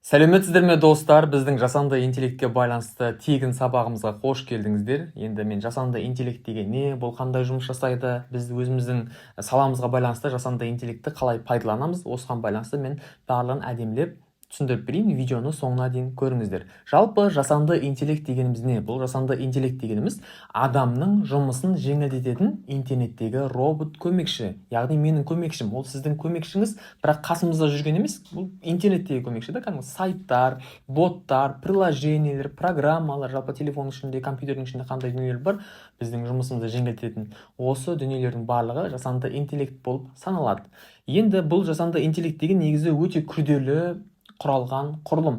Сәлеметсіздер ме достар, біздің жасанды интеллектке байланысты тегін сабағымызға қош келдіңіздер. Енді мен жасанды интеллект деген не, бұл қандай жұмыс жасайды, біз өзіміздің саламызға байланысты жасанды интеллектті қалай пайдаланамыз, осыған байланысты мен барлығын әдемілеп түсіндіріп берейін, видеоны соңына дейін көріңіздер. Жалпы жасанды интеллект дегеніміз не? Бұл жасанды интеллект дегеніміз адамның жұмысын жеңілдететін интернеттегі робот көмекші. Яғни менің көмекшім, ол сіздің көмекшіңіз, бірақ қасымызда жүрген емес, бұл интернеттегі көмекші да, кәдімгі сайттар, боттар, приложениелер, программалар, жалпы телефонның ішінде, компьютердің ішінде қандай дүниелер бар, біздің жұмысымызды жеңілдететін осы дүниелердің барлығы жасанды интеллект болып саналады. Енді бұл жасанды интеллект деген негізі өте күрделі құралған құрылым,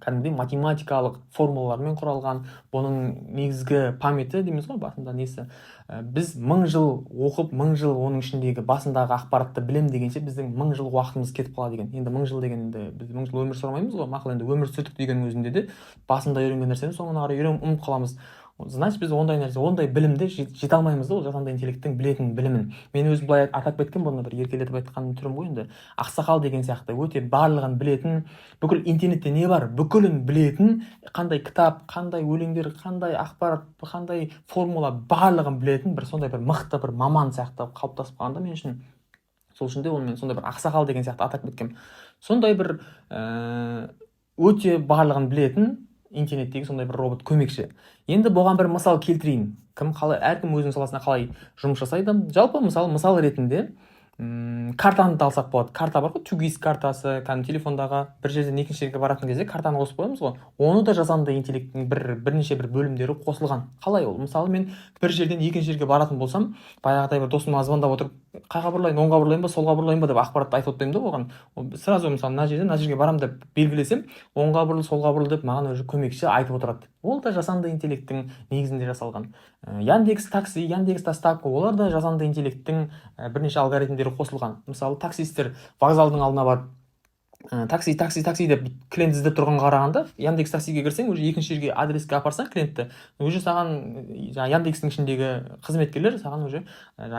кәдімгідей математикалық формулалармен құралған. Бұның негізгі памяті дейміз ғой, басында несі, біз 1000 жыл оқып, 1000 жыл оның ішіндегі басындағы ақпаратты білем дегенше біздің 1000 жыл уақытымыз кетіп қалады деген. Енді 1000 жыл дегенде біз 1000 жыл өмір сүрмейміз ғой, мақұл, енді өмір сүрдік дегеннің өзінде де басында үйренген нәрсені соңына қарай ұмытып қаламыз. Значит, біз ондай білімді жете алмаймыз да, ол жасанды интеллекттің білетін білімін. Мен өзім былай атап кеткен, бұны бір еркелетіп айтқан түрім ғой, енді ақсақал деген сияқты өте барлығын білетін, бүкіл интернетте не бар бүкілін білетін, қандай кітап, қандай өлеңдер, қандай ақпарат, қандай формула, барлығын білетін бір сондай бір мықты бір маман сияқты қалыптасып қалғанда мен үшін, сол үшін де оны мен сондай бір ақсақал деген сияқты атап кеткем. Сондай бір өте барлығын білетін интернеттегі сондай бір робот көмекші. Енді бұған бір мысал келтірейін. Әркім өзінің саласына қалай жұмыс жасайды. Жалпы мысал ретінде картаны да алсақ болады. Карта бар ғой, тугис картасы, кәдімгі телефондағы бір жерден екінші жерге баратын кезде картаны қосып қоямыз ғой. Оны да жасанды интеллекттің бірнеше бір бөлімдері қосылған. Қалай ол? Мысалы мен бір жерден екінші жерге баратын болсам, баяғыдай бір досыма звондап отырып, қайға бұрылайын, оңға бұрылайын ба, солға бұрылайын ба деп ақпаратты айтып отырмын да оған. Сразу мысалы мына жерге барам деп белгілесем, оңға бұрыл, солға бұрыл деп маған уже көмекші айтып отырады. Ол да жасанды интеллекттің негізінде жасалған. Яндекс такси, Яндекс доставка, олар да жасанды интеллекттің бірнеше алгоритмдері қосылған. Мысалы таксистер вокзалдың алдына барып такси деп клиент іздеп тұрғанға қарағанда, Яндекс таксиге кірсең, уже екінші жерге адреске апарсаң клиентті, уже саған Яндекстің ішіндегі қызметкерлер саған уже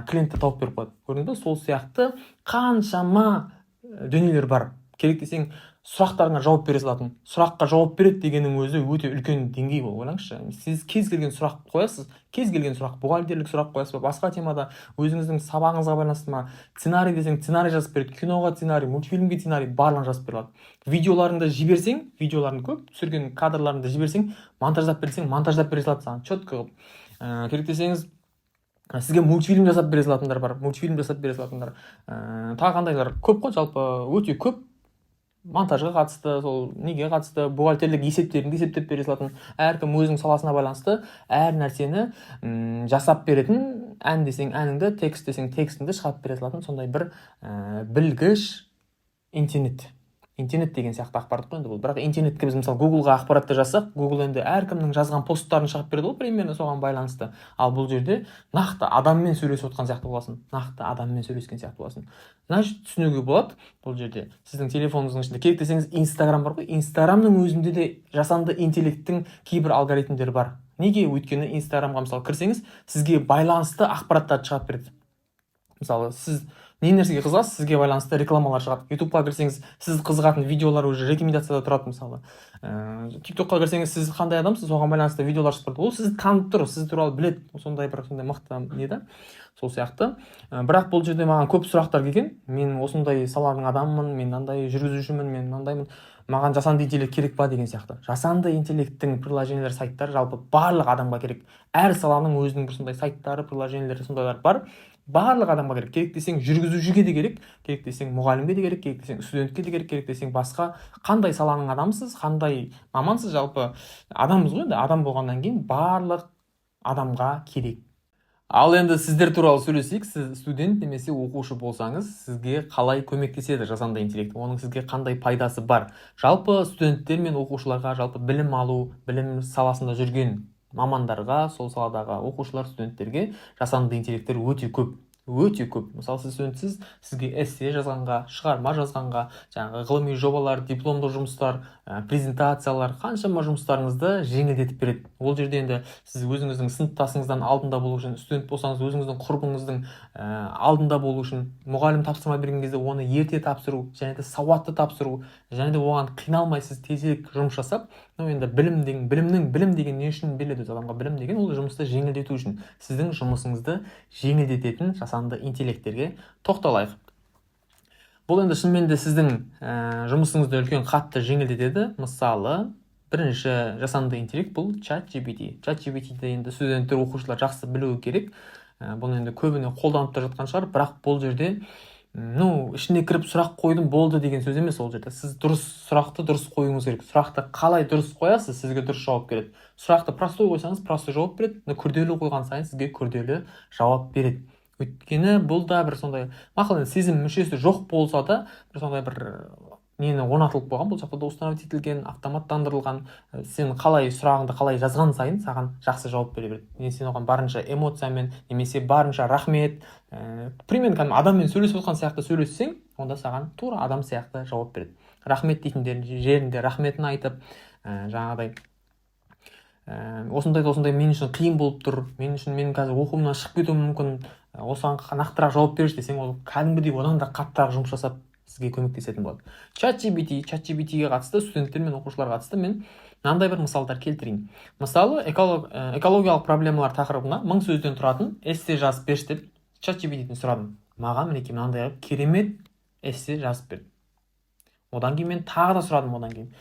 клиентті тауып беріп қояды. Көрдің бе? Сол сияқты қаншама дүниелер бар. Керек десең сұрақтарыңа жауап бере салатын. Сұраққа жауап береді дегеннің өзі өте үлкен деңгей бол. Ойлаңызшы, сіз кез келген сұрақ қоясыз, кез келген сұрақ, бухгалтерлік сұрақ қоясыз ба, басқа темада өзіңіздің сабағыңызға байланысты ма, сценарий десең сценарий жазып береді, киноға сценарий, мультфильмге сценарий, барлығын жазып бере алады. Видеоларыңды жіберсең, видеоларын көп түсірген кадрларыңды жіберсең, монтаждап бере салады саған четко қылып. Керек десеңіз сізге мультфильм жасап бере салатындар бар, тағы қандайлар көп қой, жалпы өте көп. Монтажға қатысты, сол неге қатысты, бухгалтерлік есептеріңді есептеп бере салатын, әркім өзінің саласына байланысты әр нәрсені жасап беретін, ән десең әніңді, текст десең текстіңді шығарып бере салатын сондай бір білгіш интернет деген сияқты ақпарат қой енді бұл. Бірақ интернетке біз мысалы Google-ға ақпаратты жазсақ, Google енді әркімнің жазған посттарын шығарып береді ғой, примерно соған байланысты. Ал бұл жерде нақты адаммен сөйлесіп отқан сияқты боласың. Нақты адаммен сөйлескен сияқты боласың. Значит, түсінуге болады, бұл жерде сіздің телефоныңыздың ішінде керек десеңіз Instagram бар ғой, Instagramның өзінде де жасанды интеллекттің кейбір алгоритмдері бар. Неге? Өйткені Instagramға мысалы кірсеңіз, сізге байланысты ақпараттарды шығарып береді. Мысалы, сіз не нәрсеге қызығасыз, сізге байланысты рекламалар шығады. YouTube-қа кірсеңіз, сіз қызығатын видеолар уже рекомендацияда тұрады мысалы. TikTok-қа кірсеңіз, сіз қандай адамсыз, оған байланысты видеолар шығып тұрады. Ол сізді танып тұр, сіз туралы біледі. Сондай мықты не да. Сол сияқты. Бірақ бұл жерде маған көп сұрақтар келген. Мен осындай саланың адамымын, мен мынандай жүргізушімін, мен мынандаймын. Маған жасанды интеллект керек па деген сияқты. Жасанды интеллекттің приложениелер, сайттары жалпы барлық адамға керек. Әр саланың өзінің бір сондай сайттары, приложениелері сондайлар бар. Барлық адамға керек. Керек десең жүргізушіге де керек, керек десең мұғалімге де керек, керек десең студентке де керек, керек десең басқа қандай саланың адамсыз, қандай мамансыз, жалпы адамбыз ғой енді. Адам болғаннан кейін барлық адамға керек. Ал енді сіздер туралы сөйлесейік. Сіз студент немесе оқушы болсаңыз, сізге қалай көмектеседі жасанды интеллект? Оның сізге қандай пайдасы бар? Жалпы студенттер мен оқушыларға, жалпы білім алу, білім саласында жүрген мамандарға, сол саладағы оқушылар, студенттерге жасанды интеллекттер өте көп. өте көп. Мысалы сіз студентсіз, сізге эссе жазғанға, шығарма жазғанға, жаңағы ғылыми жобалар, дипломдық жұмыстар, презентациялар, қаншама жұмыстарыңызды жеңілдетіп береді. Ол жерде енді сіз өзіңіздің сыныптасыңыздан алдында болу үшін, студент болсаңыз өзіңіздің құрбыңыздың алдында болу үшін, мұғалім тапсырма берген кезде оны ерте тапсыру, және де сауатты тапсыру, және де оған қиналмай сіз тезірек жұмыс жасап, енді білім деген не үшін беріледі адамға? Білім деген ол жұмысты жеңілдету үшін. Сіздің жұмысыңызды жеңілдететін жасанды интеллекттерге тоқталайық. Бұл енді шынымен де сіздің жұмысыңызды үлкен қатты жеңілдетеді. Мысалы, бірінші жасанды интеллект бұл ChatGPT. ChatGPT-ді енді студенттер, оқушылар жақсы білуі керек. Бұл енді көбіне қолданып та жатқан шығар, бірақ бұл жерде ішіне кіріп сұрақ қойдым болды деген сөз емес. Ол жерде сіз сұрақты дұрыс қоюыңыз керек. Сұрақты қалай дұрыс қоясыз, сізге дұрыс жауап береді. Сұрақты простой қойсаңыз, простой жауап береді. Күрделі қойған сайын сізге күрделі жауап береді. Өйткені бұл да бір сондай мақұл, сезім мүшесі жоқ болса да, бір сондай бір нені орнатылып қойған, бұл жақта да установить етілген, автоматтандырылған. Сен сұрағыңды қалай жазған сайын саған жақсы жауап бере береді. Сен оған барынша эмоциямен, немесе барынша рахмет, примерно кәдімгі адаммен сөйлесіп отқан сияқты сөйлессең, онда саған тура адам сияқты жауап береді. Рахмет дейтін жерінде рахметін айтып, жаңағыдай осындай мен үшін қиын болып тұр, мен қазір оқуымнан шығып кетуім мүмкін, осыған нақтырақ жауап берші десең, ол кәдімгідей одан да қаттырақ жұмыс жасап сізге көмектесетін болады. ChatGPT-ге қатысты, студенттер мен оқушыларға қатысты мен мынандай бір мысалдар келтірейін. Мысалы, экологиялық проблемалар тақырыбына 1000 сөзден тұратын эссе жазып берші деп ChatGPT-ден сұрадым. Маған мінекей мынандай керемет эссе жазып берді. Одан кейін мен тағы да сұрадым. Одан кейін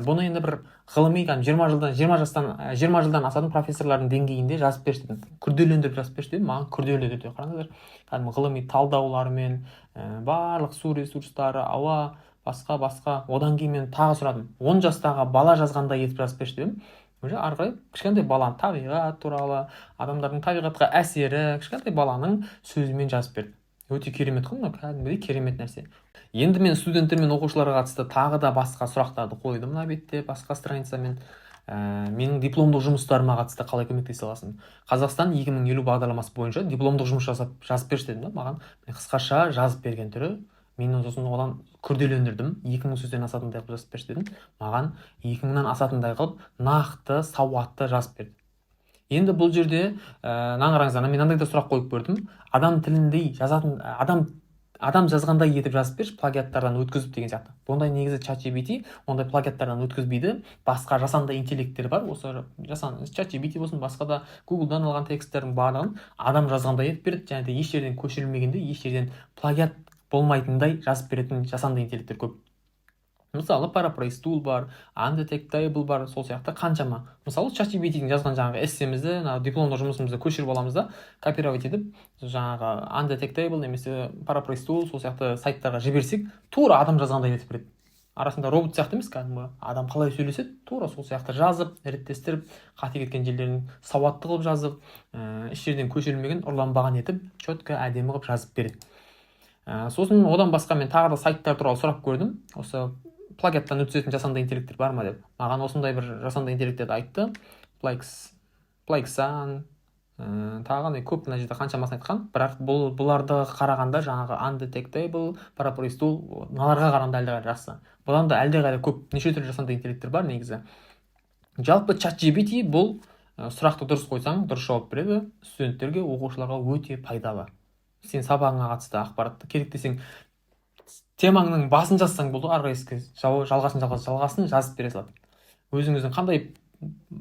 бұны енді бір ғылыми 20 жылдан асатын профессорлардың деңгейінде жазып берші дедім. Күрделендіріп жазып берші дедім. Маған күрделі түрде, қараңыздар, кәдімгі ғылыми талдаулармен, барлық су ресурстары, ауа, басқа. Одан кейін мен тағы сұрадым. 10 жастағы бала жазғандай етіп жазып берші дедім. Уже ары қарай кішкентай баланың табиғат туралы, адамдардың табиғатқа әсері, кішкентай баланың сөзімен жазып берді. Өте керемет қой, кәдімгідей керемет нәрсе. Енді мен студенттер мен оқушыларға қатысты тағы да басқа сұрақтарды қойдым мына бетте, басқа страницамен. Менің дипломдық жұмыстарыма қатысты қалай көмектесе аласың? Қазақстан 2050 бағдарламасы бойынша дипломдық жұмыс жазып берші дедім. Маған қысқаша жазып берген түрі, мен сосын одан күрделендірдім. 2000 сөзден асатындай қылып жазып берші дедім. Маған 2000-нан асатындай қылып нақты, сауатты жазып берді. Енді бұл жерде қараңыздар, мен мынандай да сұрақ қойып көрдім. Адам тіліндей жазатын, адам жазғандай етіп жазып берші, плагиаттардан өткізіп деген сияқты. Бұндай негізі ChatGPT ондай плагиаттардан өткізбейді. Басқа жасанды интеллекттер бар. Осы ChatGPT болсын, басқа да Google-дан алған тексттердің барлығын адам жазғандай етіп береді, және де еш жерден көшірілмегенде, еш жерден плагиат болмайтындай жазып беретін жасанды интеллекттер көп. Мысалы, Parapraise Tool бар, Undetectable бар, сол сияқты қаншама. Мысалы, ChatGPT-дің жазған жаңағы эссемізді, дипломдық жұмысымызды көшіріп аламыз да, копировать етіп, жаңағы Undetectable немесе Parapraise Tool, сол сияқты сайттарға жіберсек, тура адам жазғандай етіп береді. Арасында робот сияқты емес, кәдімгі адам қалай сөйлеседі, тура сол сияқты жазып, реттестіріп, қате кеткен жерлерін сауатты қылып жазып, еш жерден көшірілмеген, ұрланбаған етіп, четко әдемі қылып жазып береді. Сосын одан басқа мен тағы да сайттар туралы сұрап көрдім. Осы плагиаттан өтетін жасанды интеллекттер бар ма деп. Маған осындай бір жасанды интеллекттерді айтты. Plaxan, тағы көп мына жерде қаншамасын айтқан. Бірақ бұларды қарағанда жаңағы Undetectable, Parapraise Tool, мыналарға қарағанда әлдеқайда жақсы. Бұдан да әлдеқайда көп неше түрлі жасанды интеллекттер бар негізі. Жалпы ChatGPT бұл сұрақты дұрыс қойсаң, дұрыс жауап береді. Студенттерге, оқушыларға өте пайдалы. Сен сабағыңа қатысты ақпаратты керек десең, темаңның басын жазсаң болды, ары қарай жалғасын жазып бере салады. Өзіңіздің қандай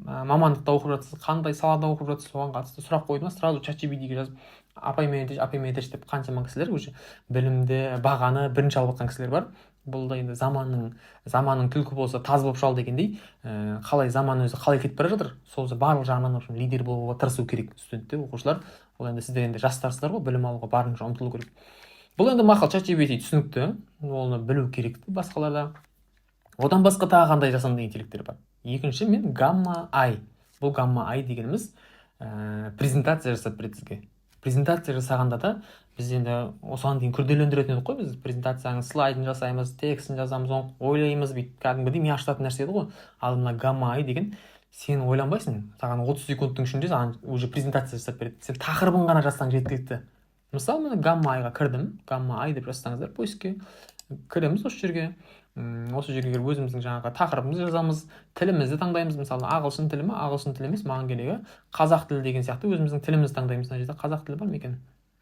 мамандықта оқып жатсыз, қандай салада оқып жатсыз, соған қатысты сұрақ қойдыңыз, сразу ChatGPT-ге жазып, апаймен етеш деп қаншама кісілер уже білімді, бағаны бірінші алып отқан кісілер бар. Бұл да енді заманның түлкі болса таз болып шал дегендей, қалай заман өзі қалай кетіп бара жатыр, сол барлық жағынан лидер болуға тырысу керек студенттер, оқушылар. Ол енді сіздер енді жастарсыздар ғой, білім алуға барынша ұмтылу керек. Бұл енді мақал ChatGPT түсінікті, оны білу керек басқаларда. Одан басқа тағы қандай жасанды интеллекттер бар. Екінші мен Gamma-i. Бұл Gamma-i дегеніміз презентация жасап береді сізге. Презентация жасағанда да біз енді осыған дейін күрделендіретін едік қой, біз презентацияның слайдын жасаймыз, текстін жазамыз, оны ойлаймыз, бүйтіп кәдімгідей ми ашытатын нәрсе еді ғой. Ал мына Gamma-i деген сен ойланбайсың, саған 30 секундтың ішінде саған уже презентация жасап береді. Сен тақырыбын ғана жазсаң жеткілікті. мысалы міне гамма айға кірдім, гамма ай деп жазсаңыздар поискке кіреміз осы жерге. Осы жерге кіріп өзіміздің жаңағы тақырыбымызды жазамыз, тілімізді таңдаймыз. Мысалы ағылшын тілі ме, ағылшын тілі емес, маған керегі қазақ тілі деген сияқты өзіміздің тілімізді таңдаймыз. Мына жерде қазақ тілі бар ма екен?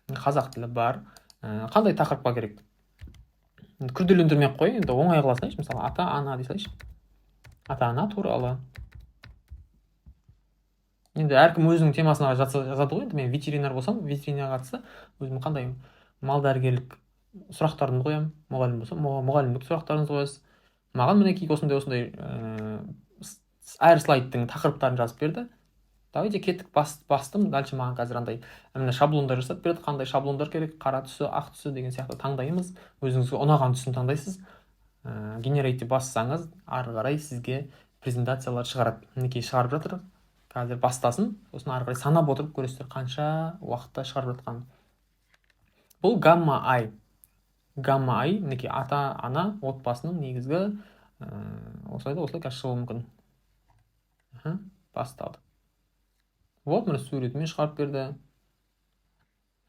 Қазақ тілі бар. Қандай тақырыпқа керек? Күрделендірмей ақ қой, енді оңай қыла салайыншы. Мысалы ата ана дей салайыншы. Ата ана туралы. Енді әркім өзінің темасына жазады ғой. Енді мен ветеринар болсам, ветеринарға қатысты өзім қандай мал дәрігерлік сұрақтарымды қоямын. Мұғалім болсам, мұғалімдік сұрақтарыңызды қоясыз. Маған мінекей осындай әр слайдтың тақырыптарын жазып берді. Давайте кеттік, бастым. Дальше маған қазір андай міне шаблондар жасап берді. Қандай шаблондар керек? Қара түсі, ақ түсі деген сияқты таңдаймыз. Өзіңізге ұнаған түсін таңдайсыз. Генератив бассаңыз, ары қарай сізге презентациялар шығарады. Мінекей шығарып жатыр. Қазір бастасын. Сосын ары қарай санап отырып көресіздер қанша уақытта шығарып жатқанын. Бұл гамма ай. Гамма ай, мінекей ата ана отбасының негізгі осылай қазір шығуы мүмкін. Басталды. Вот, міне суретімен шығарып берді.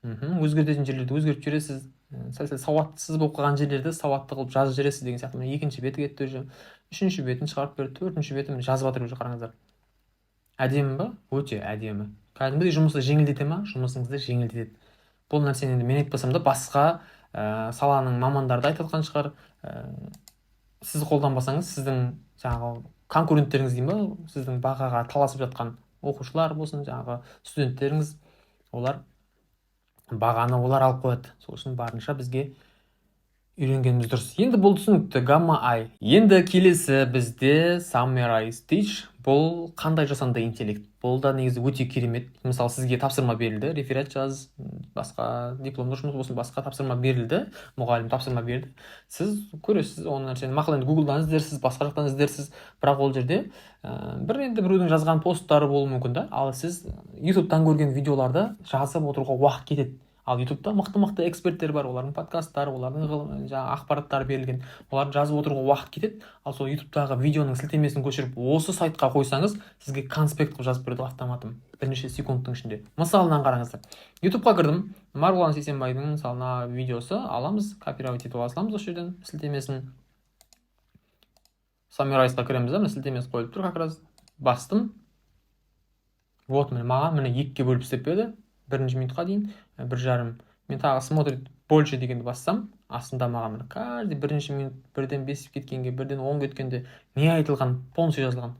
Өзгертетін жерлерді өзгертіп жібересіз. Сәл сауаттысыз болып қалған жерлерді сауатты қылып жазып жібересіз деген сияқты. Міне екінші беті кетті уже. Үшінші бетін шығарып берді. Төртінші бетін жазып жатыр уже, қараңыздар. Әдемі ба? Өте әдемі. Кәдімгідей жұмысты жеңілдете ма? Жұмысыңызды жеңілдетеді. Бұл нәрсені енді мен айтпасам да басқа саланың мамандары да айтып жатқан шығар. Сіз қолданбасаңыз, сіздің жаңағы конкуренттеріңіз деймін ба, сіздің бағаға таласып жатқан оқушылар болсын, жаңағы студенттеріңіз, олар бағаны олар алып қояды. Сол үшін барынша бізге үйренгеніміз дұрыс. Енді бұл түсінікті, гамма ай. Енді келесі бізде summarize teach. Бұл қандай жасанды интеллект? Бұл да негізі өте керемет. Мысалы сізге тапсырма берілді, реферат жаз, басқа дипломдық жұмыс болсын, басқа тапсырма берілді, мұғалім тапсырма берді. Сіз көресіз оны нәрсені, мақұл енді Google-дан іздерсіз, басқа жақтан іздерсіз, бірақ ол жерде біреудің жазған посттары болуы мүмкін да. Ал сіз YouTube-тан көрген видеоларды жазып отыруға уақыт кетеді. Ал YouTube-та мықты эксперттер бар, олардың подкасттары, олардың жаңағы ақпараттары берілген. Оларды жазып отыруға уақыт кетеді. Ал сол YouTube-тағы видеоның сілтемесін көшіріп, осы сайтқа қойсаңыз, сізге конспект қылып жазып береді автоматом. Бірнеше секундтың ішінде. Мысалынан қараңыздар. YouTube-қа кірдім. Марғұлан Сейсенбайдың мысалына видеосы аламыз, копирайт етіп аласыз осы жерден сілтемесін. Summarize-ға кіреміз да, сілтемесі қойылып тұр, как раз бастым. Вот, маған 2-ге бөліп істеп берді. 1 минутқа дейін 1,5. Мен тағы смотрит больше дегенді бассам, астында маған каждый 1 минут, бірден 5 кеткенге, бірден 10 кеткенде не айтылған, полностью жазылған.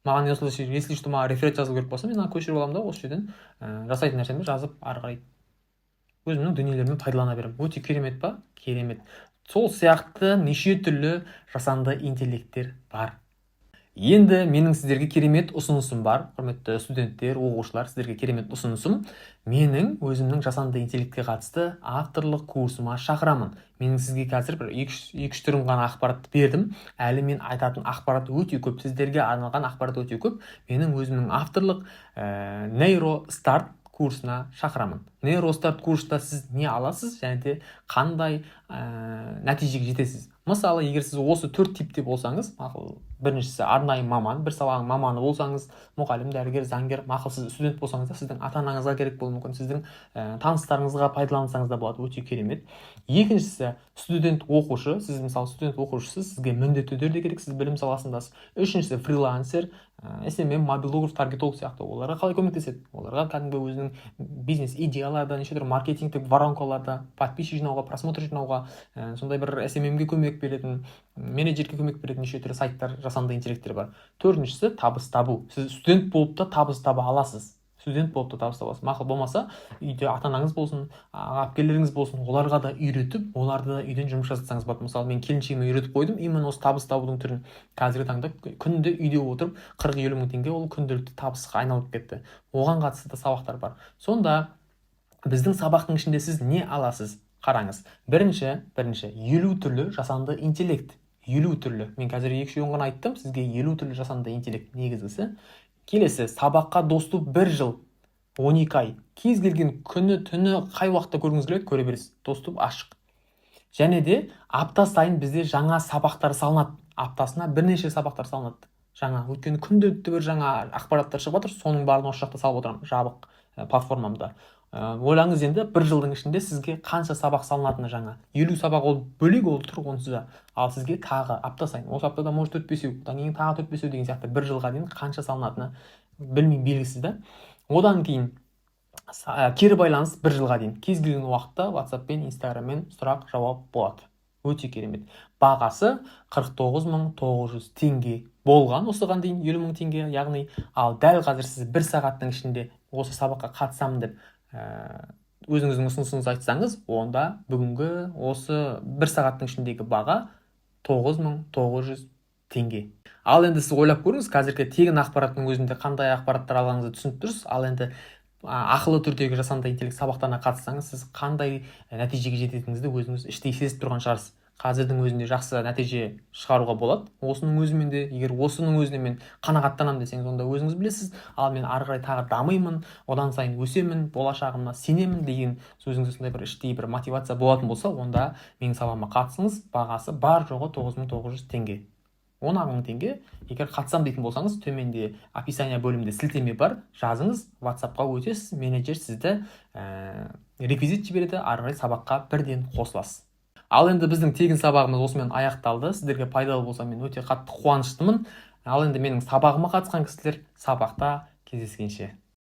Маған если что маған реферат жазу керек болса, мен көшіріп аламын да, осы жерден жасайтын нәрсемді жазып ары қарай өзімнің дүниелеріммен пайдалана беремін. Өте керемет па? Керемет. Сол сияқты неше түрлі жасанды интеллекттер бар. Енді менің сіздерге керемет ұсынысым бар, құрметті студенттер, оқушылар, сіздерге керемет ұсынысым. Менің өзімнің жасанды интеллектке қатысты авторлық курсыма шақырамын. Менің сізге қазір 2-3 түрін ғана ақпарат бердім. Әлі мен айтатын ақпарат өте көп, сіздерге арналған ақпарат өте көп. Менің өзімнің авторлық нейростарт курсына шақырамын. Нейростарт курста сіз не аласыз және де қандай нәтижеге жетесіз. Мысалы, егер сіз осы 4 типте болсаңыз, мақұл, біріншісі арнайы маман, бір саланың маманы болсаңыз, мұғалім, дәрігер, заңгер, мақұл сіз студент болсаңыз да, сіздің ата-анаңызға керек болуы мүмкін, сіздің таныстарыңызға пайдалансаңыз да болады, өте керемет. Екіншісі, студент оқушы, сіз мысалы студент оқушысыз, сізге міндетті түрде керек, сіз білім саласындасыз. Үшіншісі, фрилансер, SMM, мобилограф, таргетолог сияқты, оларға қалай көмектеседі? Оларға кәдімгі өзінің бизнес идеяларда, неше түрлі маркетингтік воронкаларда, подписчик жинауға, просмотр жинауға, сондай бір SMM-ге көмек беретін, менеджерге көмек беретін неше түрлі сайттар, жасанды интеллекттер бар. Төртіншісі, табыс табу. Сіз студент болып та табыс таба аласыз. Студент болып та табыс табасыз. Мақұл болмаса, үйде ата-анаңыз болсын, әпкелеріңіз болсын, оларға да үйретіп, оларды да үйден жұмыс жасатсаңыз болады. Мысалы, мен келіншегіме үйретіп қойдым, именно осы табыс табудың түрін. Қазіргі таңда күнде үйде отырып 40-50 мың теңге ол күнделікті табысқа айналып кетті. Оған қатысты да сабақтар бар. Сонда біздің сабақтың ішінде сіз не аласыз? Қараңыз. Бірінші 50 түрлі жасанды интеллект. 50 түрлі. Мен қазір 2-3 ғана айттым, сізге 50 түрлі жасанды интеллект негізгісі. Келесі, сабаққа доступ 1 жыл, 12 ай. Кез келген күні, түні, қай уақытта көргіңіз келеді, көре бересіз. Доступ ашық. Және де апта сайын бізде жаңа сабақтар салынады. Аптасына бірнеше сабақтар салынады. Жаңа, өйткені күнделікті бір жаңа ақпараттар шығып жатыр, соның барын осы жақта салып отырамын, жабық платформамда. ойлаңыз енді, бір жылдың ішінде сізге қанша сабақ салынатыны жаңа. 50 сабақ ол бөлек, ол тұр онсыз да. Ал сізге тағы апта сайын, осы аптада может 4-5, одан кейін тағы 4-5 деген сияқты бір жылға дейін қанша салынатыны білмеймін, белгісіз да. Одан кейін кері байланыс бір жылға дейін. Кез келген уақытта WhatsApp пен Instagramмен сұрақ жауап болады. Өте керемет. Бағасы 49.900 теңге болған осыған дейін, 50.000 теңге, яғни ал дәл қазір сіз бір сағаттың ішінде осы сабаққа қатысамын деп өзіңіздің ұсынысыңызды айтсаңыз, онда бүгінгі осы бір сағаттың ішіндегі баға 9.900 теңге. Ал енді сіз ойлап көріңіз, қазіргі тегін ақпараттың өзінде қандай ақпараттар алғаныңызды түсініп тұрсыз. Ал енді ақылы түрдегі жасанды интеллект сабақтарына қатыссаңыз, сіз қандай нәтижеге жететініңізді өзіңіз іштей сезіп тұрған шығарсыз. Қазірдің өзінде жақсы нәтиже шығаруға болады. Осының өзімен де, егер осының өзіне мен қанағаттанамын десеңіз, онда өзіңіз білесіз. Ал мен ары қарай тағы дамимын, одан сайын өсемін, болашағыма сенемін деген өзіңізде сондай бір іштей бір мотивация болатын болса, онда менің сабағыма қатысыңыз. Бағасы бар жоғы 9.900 теңге. 10.000 теңге. Егер қатысам дейтін болсаңыз, төменде описание бөлімінде сілтеме бар, жазыңыз, WhatsApp-қа өтесіз, менеджер сізді реквизит жібереді, ары қарай сабаққа бірден қосыласыз. Ал енді біздің тегін сабағымыз осымен аяқталды. Сіздерге пайдалы болса, мен өте қатты қуаныштымын. Ал енді менің сабағыма қатысқан кісілер сабақта кездескенше.